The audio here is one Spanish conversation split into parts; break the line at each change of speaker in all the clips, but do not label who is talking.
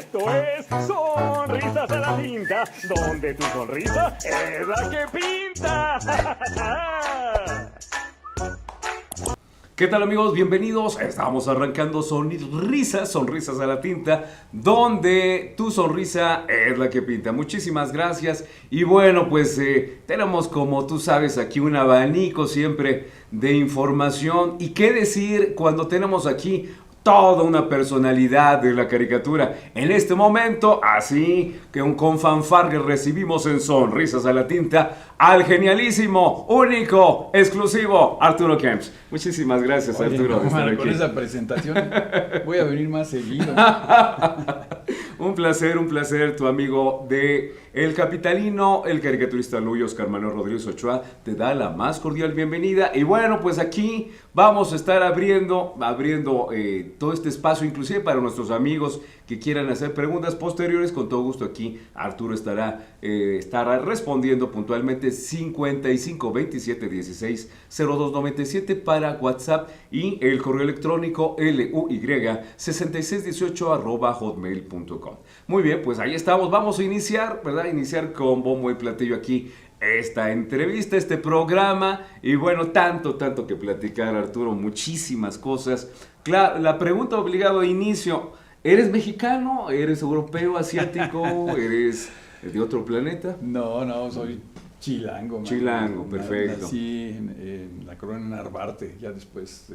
Esto es Sonrisas a la Tinta, donde tu sonrisa es la que pinta.
¿Qué tal, amigos? Bienvenidos. Estamos arrancando Sonrisas a la Tinta, donde tu sonrisa es la que pinta. Muchísimas gracias. Y bueno, pues tenemos, como tú sabes, aquí un abanico siempre de información. ¿Y qué decir cuando tenemos aquí toda una personalidad de la caricatura? En este momento, así que con fanfarria recibimos en Sonrisas a la Tinta al genialísimo, único, exclusivo Arturo Kempsch. Muchísimas gracias. Oye, Arturo,
no,
de estar aquí.
Con esa presentación voy a venir más seguido.
Un placer, tu amigo de El Capitalino, el caricaturista Luis Oscar Manuel Rodríguez Ochoa, te da la más cordial bienvenida. Y bueno, pues aquí vamos a estar abriendo todo este espacio, inclusive para nuestros amigos que quieran hacer preguntas posteriores. Con todo gusto aquí Arturo estará respondiendo puntualmente. 55 27 16 02 97 para WhatsApp y el correo electrónico luy6618@hotmail.com. Muy bien, pues ahí estamos. Vamos a iniciar, ¿verdad? Iniciar con bombo y platillo aquí esta entrevista, este programa. Y bueno, tanto que platicar, Arturo, muchísimas cosas. Claro, la pregunta obligada de inicio: ¿eres mexicano? ¿Eres europeo, asiático? ¿Eres de otro planeta?
No, soy chilango. Man.
Chilango, perfecto.
Nací en la colonia Narvarte, ya después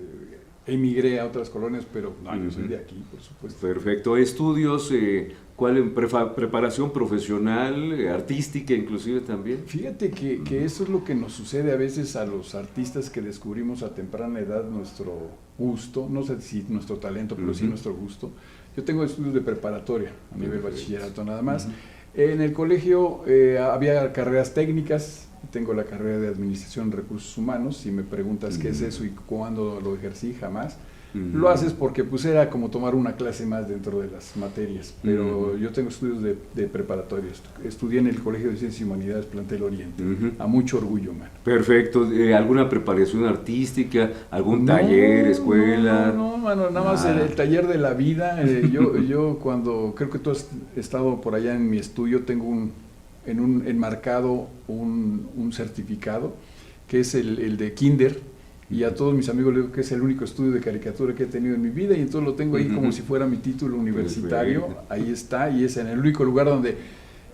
emigré a otras colonias, pero no, yo soy de aquí, por supuesto.
Perfecto. ¿Estudios? ¿Cuál? ¿Preparación profesional, artística inclusive también?
Fíjate que eso es lo que nos sucede a veces a los artistas que descubrimos a temprana edad nuestro gusto, no sé si nuestro talento, pero sí nuestro gusto. Yo tengo estudios de preparatoria, a nivel bachillerato nada más. En el colegio había carreras técnicas, tengo la carrera de Administración de Recursos Humanos. Si me preguntas qué es eso y cuándo lo ejercí, jamás. Lo haces porque pues era como tomar una clase más dentro de las materias, pero yo tengo estudios de preparatoria. Estudié en el Colegio de Ciencias y Humanidades Plantel Oriente, a mucho orgullo, man.
Perfecto. ¿Alguna preparación artística? ¿Algún taller, escuela?
No, mano, nada más el taller de la vida. Yo cuando, creo que tú has estado por allá en mi estudio, tengo enmarcado un certificado, que es el de Kinder. Y a todos mis amigos les digo que es el único estudio de caricatura que he tenido en mi vida, y entonces lo tengo ahí como si fuera mi título universitario. Ahí está, y es en el único lugar donde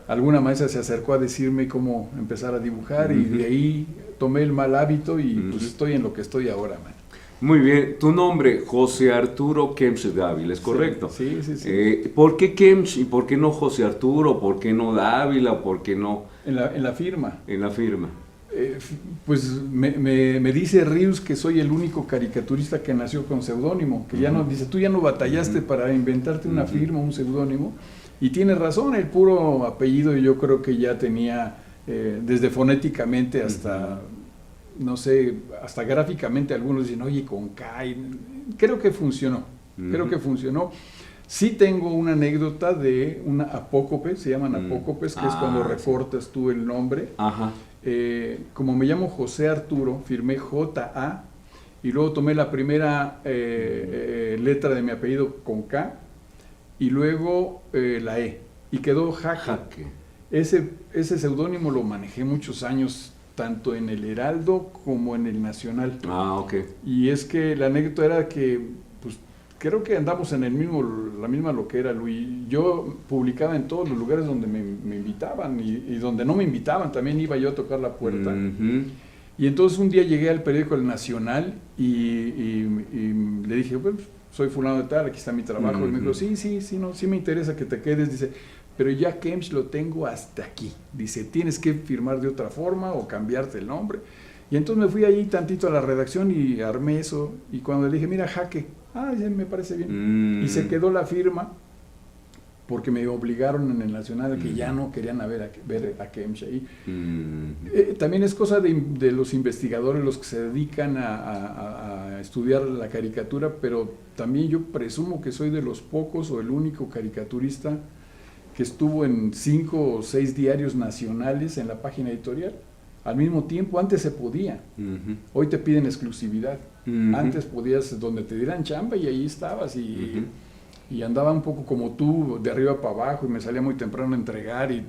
alguna maestra se acercó a decirme cómo empezar a dibujar, y de ahí tomé el mal hábito y pues estoy en lo que estoy ahora, man.
Muy bien. Tu nombre, José Arturo Kempsch Dávila, ¿es correcto?
Sí.
¿Por qué Kempsch y por qué no José Arturo? ¿Por qué no Dávila? ¿Por qué no?
En la firma.
En la firma.
Pues me dice Rius que soy el único caricaturista que nació con seudónimo, que ya no, dice, tú ya no batallaste para inventarte una firma, un seudónimo, y tiene razón, el puro apellido yo creo que ya tenía, desde fonéticamente hasta, no sé, hasta gráficamente algunos dicen, oye, con K, creo que funcionó. Sí tengo una anécdota de una apócope, se llaman apócopes, que es cuando recortas tú el nombre.
Ajá.
Como me llamo José Arturo, firmé J.A. y luego tomé la primera letra de mi apellido con K y luego la E y quedó Jaque. Ese seudónimo lo manejé muchos años, tanto en el Heraldo como en el Nacional.
Ok.
Y es que la anécdota era que pues, creo que andamos en la misma loquera, Luis. Yo publicaba en todos los lugares donde me invitaban y donde no me invitaban, también iba yo a tocar la puerta. Y entonces un día llegué al periódico El Nacional y le dije, bueno, soy fulano de tal, aquí está mi trabajo. Y me dijo, sí me interesa que te quedes. Dice, pero ya Kempsch lo tengo hasta aquí. Dice, tienes que firmar de otra forma o cambiarte el nombre. Y entonces me fui ahí tantito a la redacción y armé eso. Y cuando le dije, mira, Jaque, me parece bien. Y se quedó la firma porque me obligaron en el Nacional que ya no querían ver a Kempsch ahí. También es cosa de los investigadores, los que se dedican a estudiar la caricatura, pero también yo presumo que soy de los pocos o el único caricaturista que estuvo en 5 o 6 diarios nacionales en la página editorial. Al mismo tiempo, antes se podía. Hoy te piden exclusividad. Antes podías, donde te dieran chamba y ahí estabas. y andaba un poco como tú, de arriba para abajo, y me salía muy temprano a entregar, y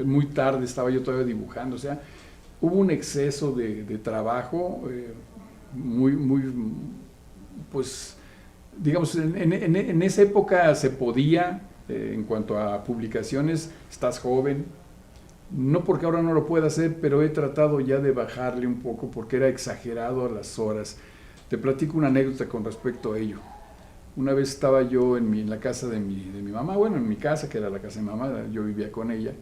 muy tarde estaba yo todavía dibujando. O sea, hubo un exceso de trabajo muy, pues, digamos, en esa época se podía, en cuanto a publicaciones, estás joven, no porque ahora no lo pueda hacer, pero he tratado ya de bajarle un poco porque era exagerado a las horas. Te platico una anécdota con respecto a ello. Una vez estaba yo en la casa de mi mamá, bueno, en mi casa, que era la casa de mi mamá, yo vivía con ella,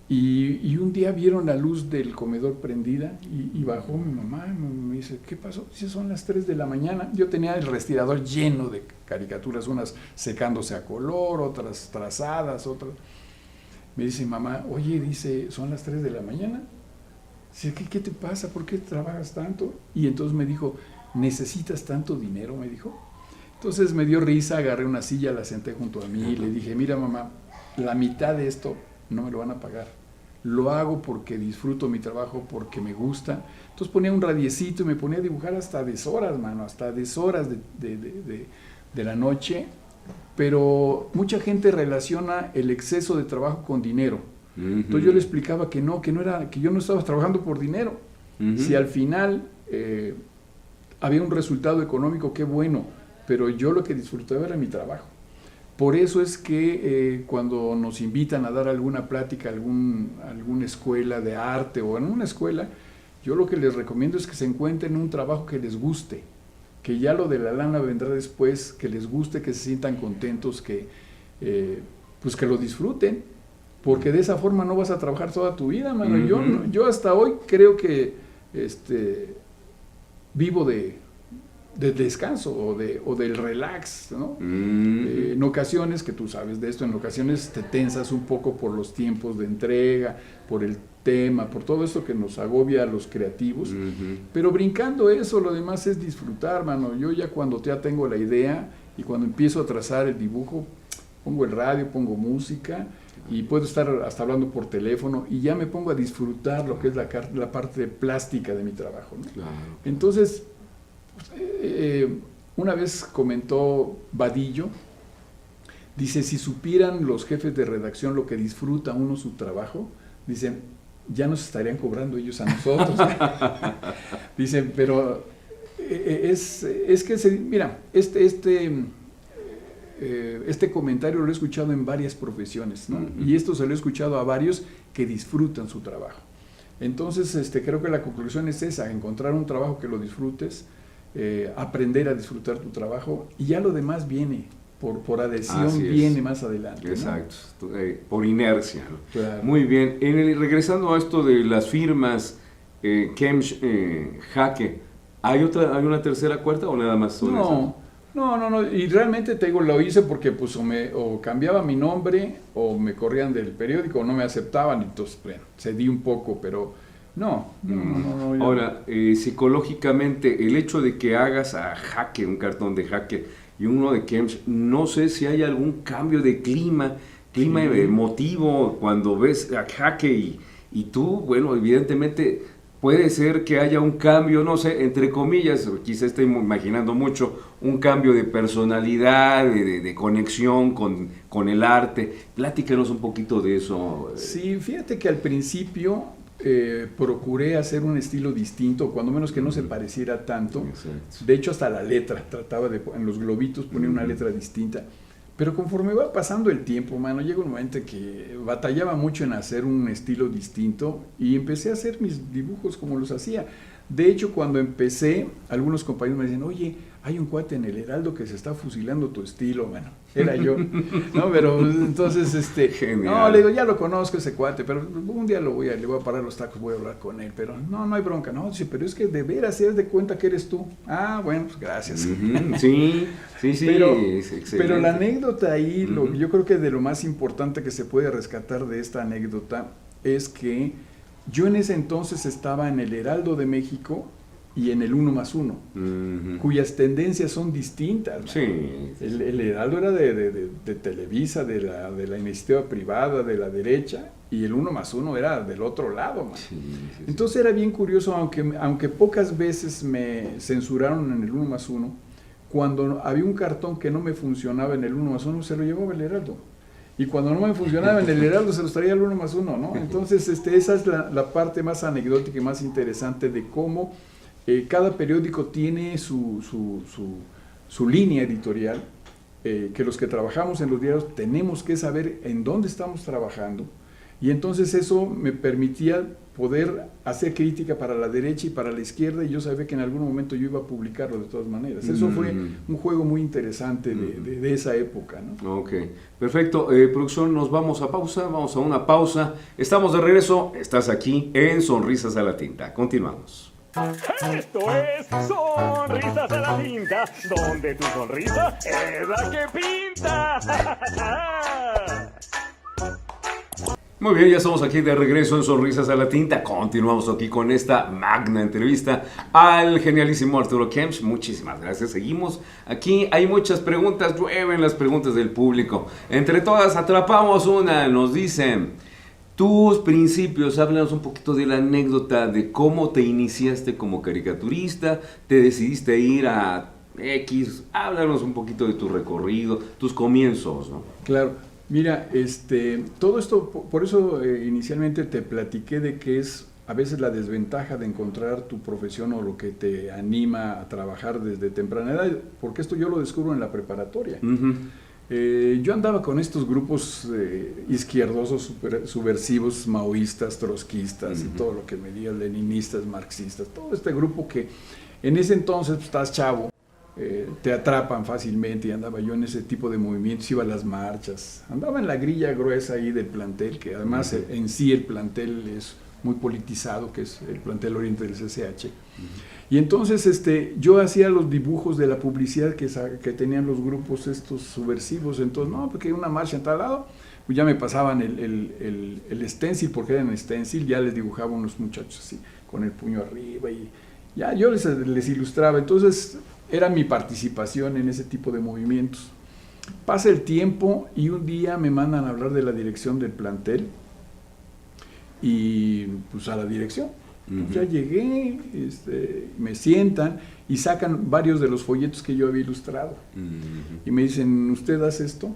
y un día vieron la luz del comedor prendida y bajó mi mamá y me dice, ¿qué pasó? Dice, son las 3 de la mañana. Yo tenía el respirador lleno de caricaturas, unas secándose a color, otras trazadas, otras. Me dice mamá, oye, dice, son las 3 de la mañana. Dice, ¿qué te pasa? ¿Por qué trabajas tanto? Y entonces me dijo, ¿necesitas tanto dinero? Me dijo. Entonces me dio risa, agarré una silla, la senté junto a mí y le dije, mira mamá, la mitad de esto no me lo van a pagar. Lo hago porque disfruto mi trabajo, porque me gusta. Entonces ponía un radiecito y me ponía a dibujar hasta deshoras, mano, hasta deshoras de la noche. Pero mucha gente relaciona el exceso de trabajo con dinero. Entonces yo le explicaba que no era, que yo no estaba trabajando por dinero. Si al final había un resultado económico, qué bueno, pero yo lo que disfrutaba era mi trabajo. Por eso es que cuando nos invitan a dar alguna plática, alguna escuela de arte o en una escuela, yo lo que les recomiendo es que se encuentren un trabajo que les guste, que ya lo de la lana vendrá después, que les guste, que se sientan contentos, pues que lo disfruten, porque de esa forma no vas a trabajar toda tu vida, mano. Yo hasta hoy creo que vivo de descanso o del relax, ¿no? En ocasiones, que tú sabes de esto, en ocasiones te tensas un poco por los tiempos de entrega, por el tema, por todo esto que nos agobia a los creativos, pero brincando eso, lo demás es disfrutar, mano. Yo ya cuando ya tengo la idea y cuando empiezo a trazar el dibujo, pongo el radio, pongo música y puedo estar hasta hablando por teléfono y ya me pongo a disfrutar lo que es la parte plástica de mi trabajo, ¿no?
Claro.
Entonces, una vez comentó Vadillo, dice, si supieran los jefes de redacción lo que disfruta uno su trabajo, dicen, ya nos estarían cobrando ellos a nosotros. Dicen, pero es que, mira, este comentario lo he escuchado en varias profesiones, ¿no? Y esto se lo he escuchado a varios que disfrutan su trabajo. Entonces, creo que la conclusión es esa, encontrar un trabajo que lo disfrutes, aprender a disfrutar tu trabajo y ya lo demás viene, por adhesión viene más adelante.
Exacto, ¿no? Por inercia, ¿no? Claro. Muy bien, regresando a esto de las firmas, Kemch, Jaque, ¿hay una tercera, cuarta o nada más?
No, y realmente te digo, lo hice porque pues o cambiaba mi nombre o me corrían del periódico o no me aceptaban, entonces bueno, cedí un poco, pero no.
Ahora, psicológicamente, el hecho de que hagas a Jaque, un cartón de Jaque y uno de Kemch, no sé si hay algún cambio de clima emotivo cuando ves a Jaque y tú, bueno, evidentemente puede ser que haya un cambio, no sé, entre comillas, quizá estoy imaginando mucho, un cambio de personalidad, de conexión con el arte. Platícanos un poquito de eso.
Sí, fíjate que al principio procuré hacer un estilo distinto, cuando menos que no se pareciera tanto. Exacto. De hecho, hasta la letra, trataba en los globitos poner una letra distinta. Pero conforme va pasando el tiempo, mano, llega un momento que batallaba mucho en hacer un estilo distinto y empecé a hacer mis dibujos como los hacía. De hecho, cuando empecé, algunos compañeros me decían, oye, hay un cuate en el Heraldo que se está fusilando tu estilo, bueno, era yo, ¿no? Pero entonces, no, le digo, ya lo conozco ese cuate, pero un día le voy a parar los tacos, voy a hablar con él, pero no hay bronca, no, sí, pero es que de veras se das de cuenta que eres tú. Ah, bueno, pues gracias.
Sí,
pero la anécdota ahí, yo creo que de lo más importante que se puede rescatar de esta anécdota es que yo en ese entonces estaba en el Heraldo de México y en el 1+1, cuyas tendencias son distintas, ¿no? Sí. El Heraldo era de Televisa, de la iniciativa privada, de la derecha, y el 1+1 era del otro lado, man. Sí. Entonces era bien curioso, aunque pocas veces me censuraron en el 1+1, cuando había un cartón que no me funcionaba en el 1+1, se lo llevaba el Heraldo. Y cuando no me funcionaba en el Heraldo, se los traía el 1+1, ¿no? Entonces, esa es la parte más anecdótica y más interesante de cómo cada periódico tiene su línea editorial, que los que trabajamos en los diarios tenemos que saber en dónde estamos trabajando, y entonces eso me permitía poder hacer crítica para la derecha y para la izquierda, y yo sabía que en algún momento yo iba a publicarlo de todas maneras. Eso fue un juego muy interesante de esa época, ¿no?
Ok, perfecto. Producción, nos vamos a pausa, vamos a una pausa. Estamos de regreso, estás aquí en Sonrisas a la Tinta. Continuamos.
Esto es Sonrisas a la Tinta, donde tu sonrisa es la que pinta.
Muy bien, ya estamos aquí de regreso en Sonrisas a la Tinta. Continuamos aquí con esta magna entrevista al genialísimo Arturo Kempsch. Muchísimas gracias. Seguimos aquí. Hay muchas preguntas, llueven las preguntas del público. Entre todas atrapamos una. Nos dicen: tus principios, háblanos un poquito de la anécdota de cómo te iniciaste como caricaturista, te decidiste ir a X. Háblanos un poquito de tu recorrido, tus comienzos, ¿no?
Claro. Mira, todo esto, por eso inicialmente te platiqué de que es a veces la desventaja de encontrar tu profesión o lo que te anima a trabajar desde temprana edad, porque esto yo lo descubro en la preparatoria. Yo andaba con estos grupos izquierdosos, subversivos, maoístas, trotskistas y todo lo que me digas, leninistas, marxistas, todo este grupo que en ese entonces pues, estás chavo. Te atrapan fácilmente, y andaba yo en ese tipo de movimientos, iba a las marchas, andaba en la grilla gruesa ahí del plantel, que además en sí el plantel es muy politizado, que es el plantel Oriente del CCH. Y entonces yo hacía los dibujos de la publicidad que tenían los grupos estos subversivos, entonces no, porque hay una marcha en tal lado, pues ya me pasaban el stencil, porque era en stencil, ya les dibujaba unos muchachos así, con el puño arriba, y ya yo les ilustraba, entonces era mi participación en ese tipo de movimientos. Pasa el tiempo y un día me mandan a hablar de la dirección del plantel y pues a la dirección. Ya llegué, me sientan y sacan varios de los folletos que yo había ilustrado. Y me dicen, ¿usted hace esto?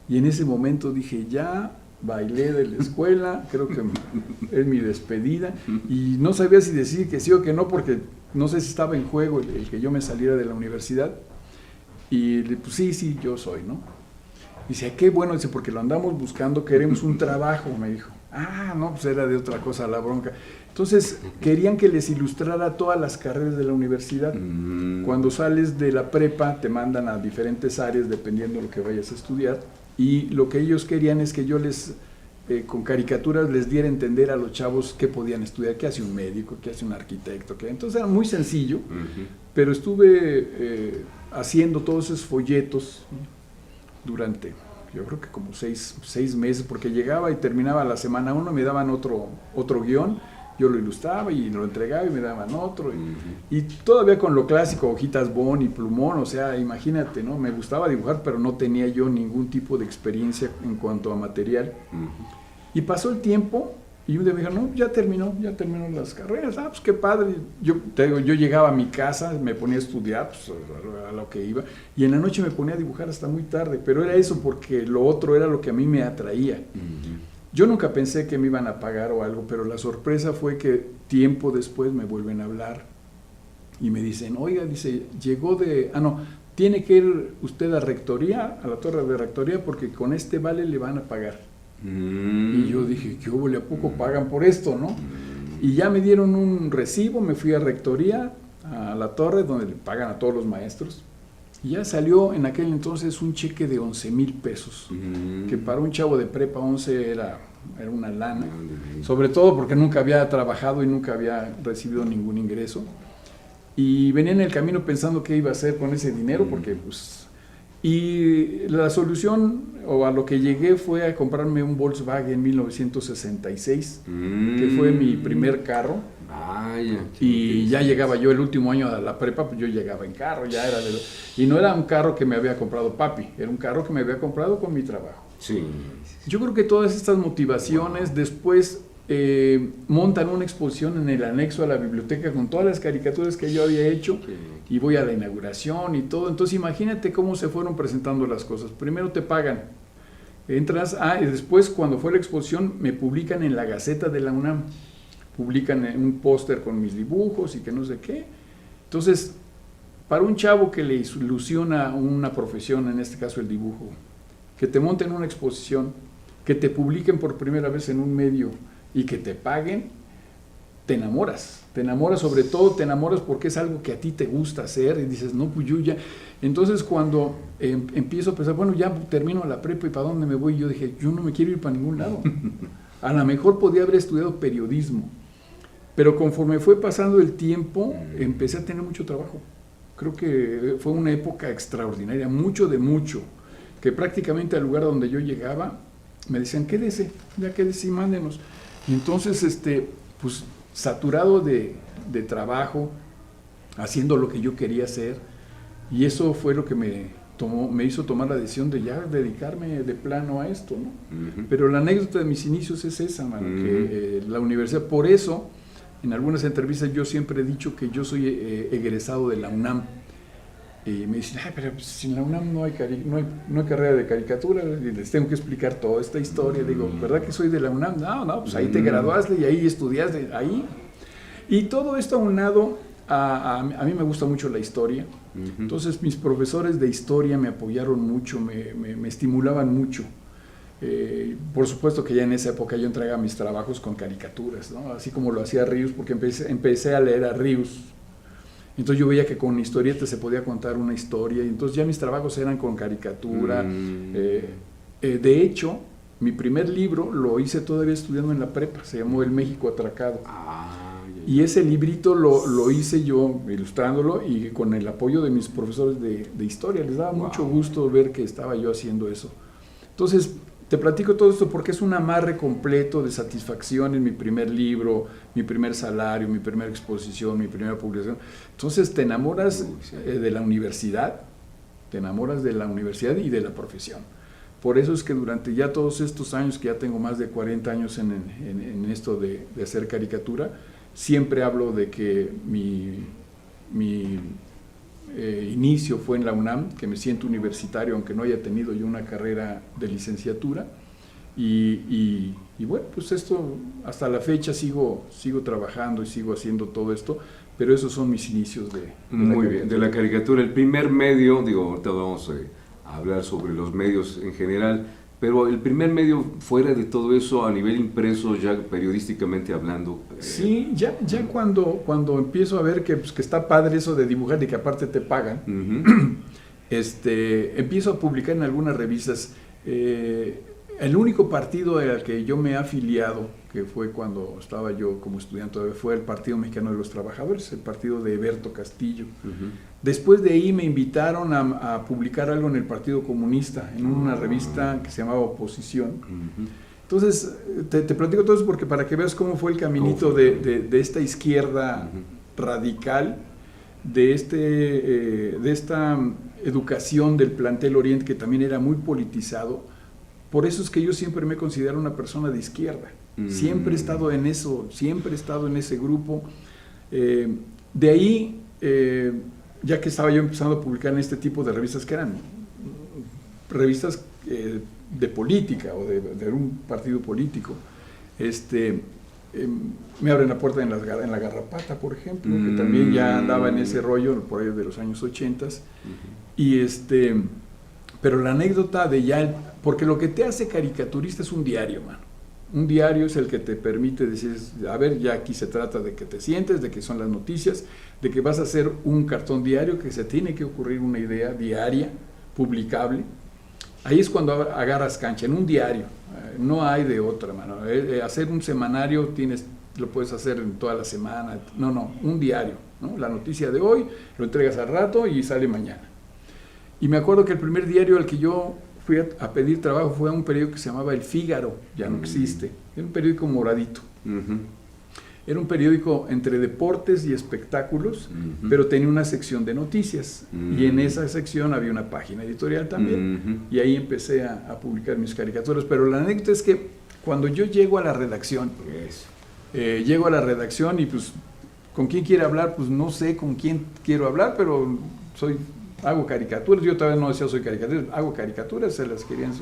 Y en ese momento dije, ya bailé de la escuela, creo que es mi despedida, y no sabía si decir que sí o que no, porque no sé si estaba en juego el que yo me saliera de la universidad. Y pues sí, yo soy, ¿no? Dice, qué bueno, dice, porque lo andamos buscando, queremos un trabajo, me dijo. No, pues era de otra cosa la bronca. Entonces, querían que les ilustrara todas las carreras de la universidad. Cuando sales de la prepa, te mandan a diferentes áreas, dependiendo de lo que vayas a estudiar, y lo que ellos querían es que yo les, con caricaturas, les diera a entender a los chavos qué podían estudiar, qué hace un médico, qué hace un arquitecto, qué. Entonces era muy sencillo, pero estuve haciendo todos esos folletos durante, yo creo que como seis meses, porque llegaba y terminaba la semana 1, me daban otro guión, yo lo ilustraba y lo entregaba y me daban otro, y todavía con lo clásico, hojitas Bond y plumón, o sea, imagínate, ¿no? Me gustaba dibujar, pero no tenía yo ningún tipo de experiencia en cuanto a material. Y pasó el tiempo y un día me dijeron, no, ya terminó las carreras. Pues qué padre. Yo llegaba a mi casa, me ponía a estudiar, pues, a lo que iba, y en la noche me ponía a dibujar hasta muy tarde, pero era eso porque lo otro era lo que a mí me atraía. Yo nunca pensé que me iban a pagar o algo, pero la sorpresa fue que tiempo después me vuelven a hablar y me dicen, oiga, dice, tiene que ir usted a rectoría, a la torre de rectoría, porque con este vale le van a pagar. Y yo dije, ¿qué hubo? ¿A poco pagan por esto, no? Y ya me dieron un recibo, me fui a rectoría, a la torre, donde le pagan a todos los maestros. Y ya salió en aquel entonces un cheque de 11,000 pesos, que para un chavo de prepa 11 era una lana, sobre todo porque nunca había trabajado y nunca había recibido ningún ingreso. Y venía en el camino pensando qué iba a hacer con ese dinero, porque pues... Y la solución, o a lo que llegué, fue a comprarme un Volkswagen 1966, que fue mi primer carro. Y ya llegaba yo el último año de la prepa, pues yo llegaba en carro, ya era y no era un carro que me había comprado papi, era un carro que me había comprado con mi trabajo. Yo creo que todas estas motivaciones, después montan una exposición en el anexo a la biblioteca con todas las caricaturas que yo había hecho y voy a la inauguración y todo. Entonces imagínate cómo se fueron presentando las cosas. Primero te pagan, entras, y después cuando fue la exposición me publican en la Gaceta de la UNAM, publican un póster con mis dibujos y que no sé qué. Entonces, para un chavo que le ilusiona una profesión, en este caso el dibujo, que te monten una exposición, que te publiquen por primera vez en un medio y que te paguen, te enamoras, sobre todo te enamoras porque es algo que a ti te gusta hacer y dices, no, pues yo ya. Entonces cuando empiezo a pensar, bueno, ya termino la prepa y ¿para dónde me voy? Yo dije, yo no me quiero ir para ningún lado. A lo mejor podía haber estudiado periodismo, pero conforme fue pasando el tiempo, empecé a tener mucho trabajo. Creo que fue una época extraordinaria, mucho, que prácticamente al lugar donde yo llegaba, me decían, quédese y mándenos. Y entonces, pues, saturado de trabajo, haciendo lo que yo quería hacer, y eso fue lo que me hizo tomar la decisión de ya dedicarme de plano a esto, ¿no? Uh-huh. Pero la anécdota de mis inicios es esa, mano, uh-huh. Que la universidad, por eso, en algunas entrevistas yo siempre he dicho que yo soy egresado de la UNAM. Y me dicen, pero pues, en la UNAM no hay carrera de caricatura, y les tengo que explicar toda esta historia. Digo, ¿verdad que soy de la UNAM? No, pues ahí te graduaste y ahí estudiaste, ahí. Y todo esto aunado, a mí me gusta mucho la historia. Uh-huh. Entonces mis profesores de historia me apoyaron mucho, me estimulaban mucho. Por supuesto que ya en esa época yo entregaba mis trabajos con caricaturas, ¿no? Así como lo hacía Ríos, porque empecé a leer a Ríos. Entonces yo veía que con historietas se podía contar una historia, y entonces ya mis trabajos eran con caricatura. De hecho, mi primer libro lo hice todavía estudiando en la prepa, se llamó El México Atracado. Y ese librito lo hice yo ilustrándolo y con el apoyo de mis profesores de historia. Les daba mucho gusto ver que estaba yo haciendo eso. Entonces, te platico todo esto porque es un amarre completo de satisfacción en mi primer libro, mi primer salario, mi primera exposición, mi primera publicación. Entonces te enamoras de la universidad, y de la profesión. Por eso es que durante ya todos estos años, que ya tengo más de 40 años en esto de hacer caricatura, siempre hablo de que mi inicio fue en la UNAM, que me siento universitario, aunque no haya tenido yo una carrera de licenciatura, y bueno, pues esto, hasta la fecha sigo trabajando y sigo haciendo todo esto, pero esos son mis inicios
Muy bien, de la caricatura. El primer medio, ahorita vamos a hablar sobre los medios en general, pero el primer medio fuera de todo eso, a nivel impreso, ya periodísticamente hablando.
Sí, ya cuando empiezo a ver que está padre eso de dibujar y que aparte te pagan, uh-huh. Empiezo a publicar en algunas revistas. El único partido al que yo me he afiliado, que fue cuando estaba yo como estudiante, fue el Partido Mexicano de los Trabajadores, el partido de Eberto Castillo. Uh-huh. Después de ahí me invitaron a publicar algo en el Partido Comunista, en una revista que se llamaba Oposición. Uh-huh. Entonces, te platico todo eso porque para que veas cómo fue el caminito de esta izquierda uh-huh. radical, de esta educación del plantel Oriente, que también era muy politizado. Por eso es que yo siempre me considero una persona de izquierda. Siempre he estado en eso, siempre he estado en ese grupo. De ahí, ya que estaba yo empezando a publicar en este tipo de revistas, que eran revistas de política o de un partido político, me abren la puerta en la Garrapata, por ejemplo, que también ya andaba en ese rollo por ahí de los años 80. Y pero la anécdota de ya, porque lo que te hace caricaturista es un diario, mano. Un diario es el que te permite decir, a ver, ya aquí se trata de que te sientes, de que son las noticias, de que vas a hacer un cartón diario, que se tiene que ocurrir una idea diaria, publicable. Ahí es cuando agarras cancha, en un diario, no hay de otra, mano. Hacer un semanario lo puedes hacer en toda la semana, no, un diario, ¿no? La noticia de hoy, lo entregas al rato y sale mañana. Y me acuerdo que el primer diario al que yo fui a pedir trabajo fue a un periódico que se llamaba El Fígaro, ya no existe, era un periódico moradito. Uh-huh. Era un periódico entre deportes y espectáculos, uh-huh. pero tenía una sección de noticias, uh-huh. y en esa sección había una página editorial también, uh-huh. y ahí empecé a publicar mis caricaturas. Pero la anécdota es que cuando yo llego a la redacción, llego a la redacción y pues, ¿con quién quiere hablar? Pues no sé con quién quiero hablar, pero hago caricaturas. Yo todavía no decía soy caricaturista, hago caricaturas, se las querían.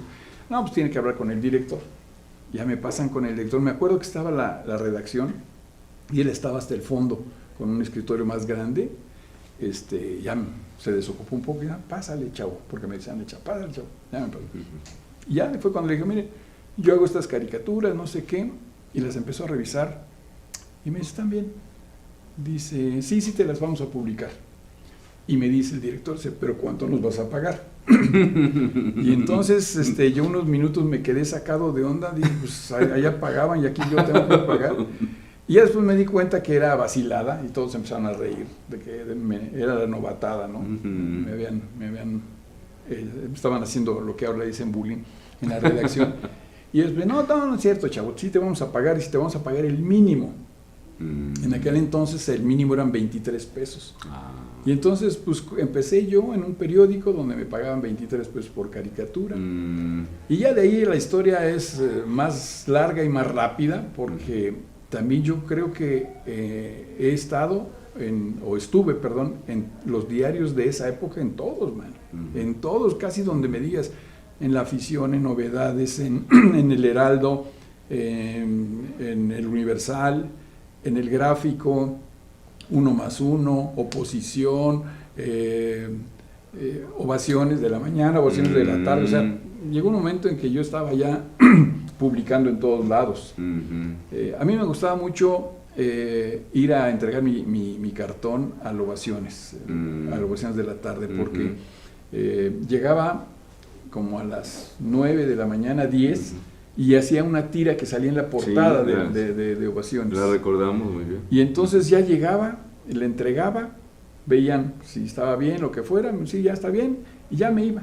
No, pues tiene que hablar con el director. Ya me pasan con el director. Me acuerdo que estaba la redacción y él estaba hasta el fondo con un escritorio más grande. Ya se desocupó un poco y ya, pásale, chavo, porque me decían, pásale, chavo. Ya me pasó. Y ya fue cuando le dije, mire, yo hago estas caricaturas, no sé qué, y las empezó a revisar. Y me dice, ¿están bien? Dice, sí, te las vamos a publicar. Y me dice el director, ¿pero cuánto nos vas a pagar? Y entonces yo unos minutos me quedé sacado de onda, dije, pues allá pagaban y aquí yo tengo que pagar. Y ya después me di cuenta que era vacilada y todos empezaron a reír, de que era la novatada, ¿no? Me habían estaban haciendo lo que ahora le dicen bullying en la redacción. Y después, no es cierto, chavo, sí te vamos a pagar y sí te vamos a pagar el mínimo. En aquel entonces el mínimo eran 23 pesos. Y entonces pues empecé yo en un periódico donde me pagaban 23 pesos por caricatura. Y ya de ahí la historia es más larga y más rápida, porque también yo creo que estuve en los diarios de esa época, en todos, man. En todos, casi donde me digas, en La Afición, en Novedades, en El Heraldo, en El Universal, en El Gráfico, 1+1, Oposición, Ovaciones de la mañana, Ovaciones de la tarde. O sea, llegó un momento en que yo estaba ya publicando en todos lados. A mí me gustaba mucho ir a entregar mi cartón a Ovaciones, a Ovaciones de la tarde, porque llegaba como a las 9 de la mañana, 10, y hacía una tira que salía en la portada de Ovaciones. La recordamos muy bien. Y entonces ya llegaba, le entregaba, veían si estaba bien, lo que fuera, sí, ya está bien, y ya me iba.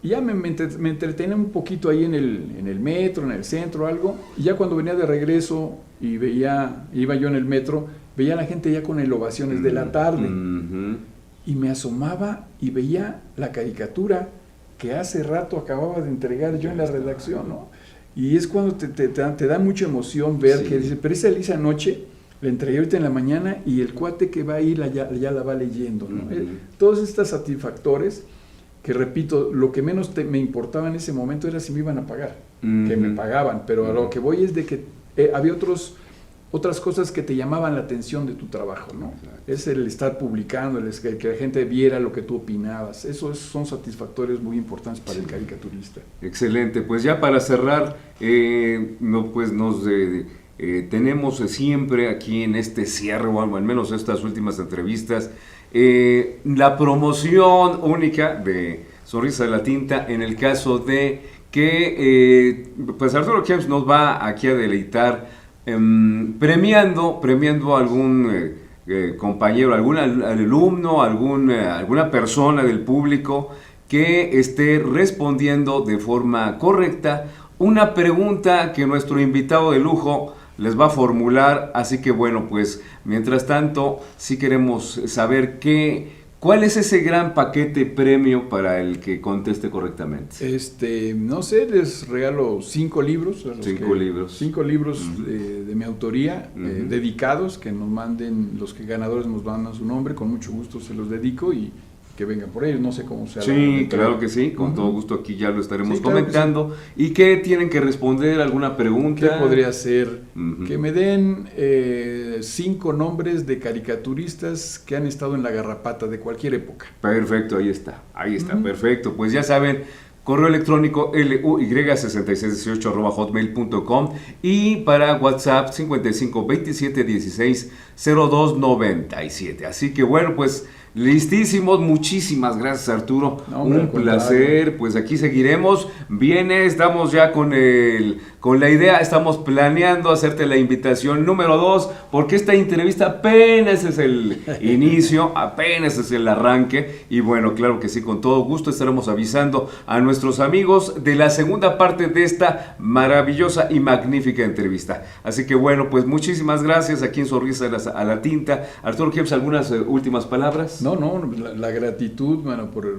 Y ya me entretenía un poquito ahí en el metro, en el centro, algo, y ya cuando venía de regreso y iba yo en el metro, veía a la gente ya con el Ovaciones de la tarde. Y me asomaba y veía la caricatura que hace rato acababa de entregar yo en la redacción, ¿no? Y es cuando te da mucha emoción ver que dice, pero esa Elisa anoche la entregué ahorita en la mañana y el cuate que va a ir ya la va leyendo, ¿no? Todos estos satisfactores que, repito, lo que menos me importaba en ese momento era si me iban a pagar, que me pagaban, pero a lo que voy es de que había otras cosas que te llamaban la atención de tu trabajo, ¿no? Es el estar publicando, que la gente viera lo que tú opinabas. Esos son satisfactorios muy importantes para el caricaturista.
Excelente. Pues ya para cerrar, tenemos siempre aquí en este cierre, o al menos estas últimas entrevistas, la promoción única de Sonrisa de la Tinta, en el caso de que pues Arturo Kempf nos va aquí a deleitar premiando a algún compañero, algún alumno, alguna persona del público que esté respondiendo de forma correcta una pregunta que nuestro invitado de lujo les va a formular. Así que bueno, pues mientras tanto sí queremos saber ¿cuál es ese gran paquete premio para el que conteste correctamente?
No sé, les regalo 5 libros. 5 libros de mi autoría, dedicados, que nos manden, los ganadores nos mandan su nombre, con mucho gusto se los dedico y que vengan por ellos, no sé cómo sea.
Sí, claro que sí, con todo gusto aquí ya lo estaremos comentando. Claro que sí. ¿Y qué tienen que responder? ¿Alguna pregunta?
¿Qué podría ser? Que me den 5 nombres de caricaturistas que han estado en la garrapata de cualquier época.
Perfecto, ahí está, perfecto. Pues ya saben, correo electrónico luy6618@hotmail.com y para WhatsApp 5527160297. Así que bueno, pues listísimos, muchísimas gracias Arturo, un placer, pues aquí seguiremos, estamos ya con la idea, estamos planeando hacerte la invitación número 2, porque esta entrevista apenas es el inicio, apenas es el arranque, y bueno, claro que sí, con todo gusto estaremos avisando a nuestros amigos de la segunda parte de esta maravillosa y magnífica entrevista. Así que bueno, pues muchísimas gracias aquí en Sonrisa a la Tinta. Arturo Kempf, ¿algunas últimas palabras?
No, la gratitud,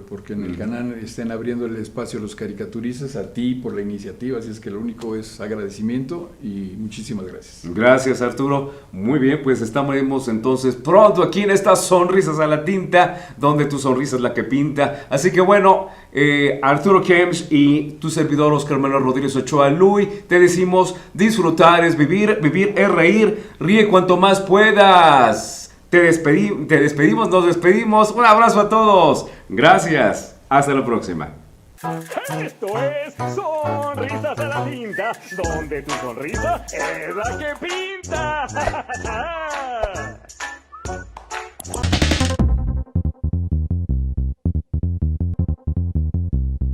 porque en el canal estén abriendo el espacio a los caricaturistas, a ti por la iniciativa, así es que lo único es pues agradecimiento y muchísimas gracias.
Gracias, Arturo. Muy bien, pues estamos entonces pronto aquí en estas Sonrisas a la Tinta, donde tu sonrisa es la que pinta. Así que bueno, Arturo Kempsch y tu servidor Oscar Manuel Rodríguez Ochoa Luy, te decimos: disfrutar es vivir, vivir es reír, ríe cuanto más puedas. Te despedimos, nos despedimos. Un abrazo a todos. Gracias. Hasta la próxima.
Esto es Sonrisas a la Tinta, donde tu sonrisa es la que pinta.